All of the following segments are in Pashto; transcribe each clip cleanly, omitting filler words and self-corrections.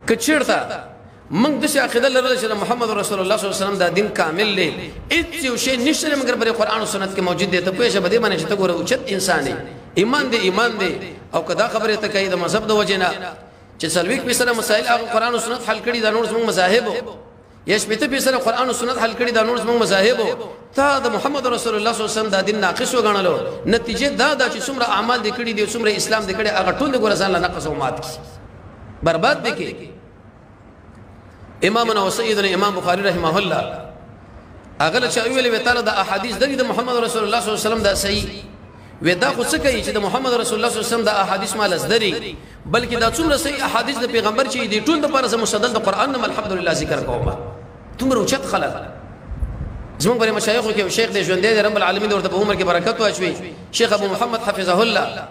کچیرتا من دسی عقیده لرل چې محمد رسول الله صلی الله علیه وسلم دا دین کامل دی هیڅ یو شی نشته مګر پر قرآن او سنت کې موجود دی ته پوهه بده باندې چې ته ګوره اوچت انسان دی ایمان دی او کدا خبره ته کوي د مذهب د وجنه چې سلويک په سره مسائل هغه قرآن او سنت حل کړي دا نور زموږ مذاهب یش پته په سره قرآن او سنت حل کړي دا نور زموږ مذاهب ته د محمد رسول الله صلی الله علیه وسلم دا دین ناقص وګڼلو نتیجه دا چې څومره اعمال دي کړي دي څومره اسلام دي کړي هغه ټول د ګور ځان له نقص او مات کی برباد دي کی امامنا وسيدنا امام بخاري رحمه الله اغل چا ویل وی تعالی د احادیث د محمد رسول الله صلی الله علیه وسلم دا صحیح ودا خو څه کوي چې د محمد رسول الله صلی الله علیه وسلم د احادیث مال ازدري بلکې دا څومره صحیح احادیث د پیغمبر چې دي ټول د پاره مسدد د قران نم الحمدلله ذکر کوما تمره اوچت خلق زمون پر مشایخ کې شیخ د ژوند دی رب العالمین ورته په عمر کې برکت واچوي شیخ ابو محمد حفظه الله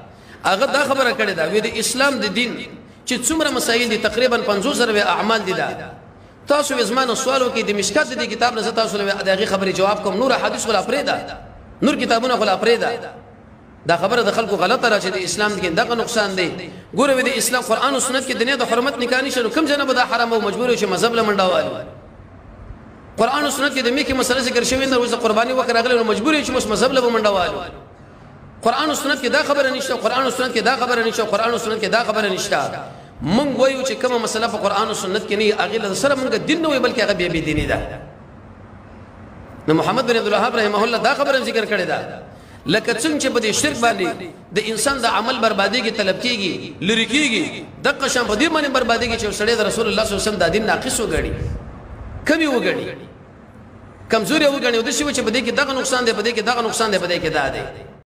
هغه دا خبره کړې ده وی د اسلام د دین چې څومره مسائل دي تقریبا 50 سره اعمال دي دا تاسو زمانه سوالو کې د مشکات د کتاب نه تاسو له دغه خبره جواب کوم نور حدیث ولا پرېدا نور کتابونه ولا پرېدا دا خبره د خلکو غلطه را چې د اسلام کې دغه نقصان دی ګوره د اسلام قران او سنت کې دنیا د حرمت نکاح نشو کم جنب د حرام او مجبور شي مذهب له منډاوال قران او سنت کې د میکه مسله ذکر شوی نه روزه قرباني وکړه غل مجبور شي مذهب له منډاوال قران او سنت کې دا خبره نشته قران او سنت کې دا خبره نشته قران او سنت کې دا خبره نشته مونږ وایو چې کومه مسله په قران او سنت کې نه اغه سره مونږ دین نه وي بلکې هغه به دیني ده نو محمد بن عبد الوهاب رحمه الله دا خبره ذکر کړی ده لکه څنګه چې په دې شرک باندې د انسان د عمل بربادي کې طلب کیږي لری کیږي د قشم په دې باندې بربادي کې چې سړی د رسول الله صلی الله علیه وسلم د دین ناقص وګړي کمی وګړي کمزوري وګړي د شی چې په دې کې دغه نقصان دی په دې کې دغه نقصان دی په دې کې دا دی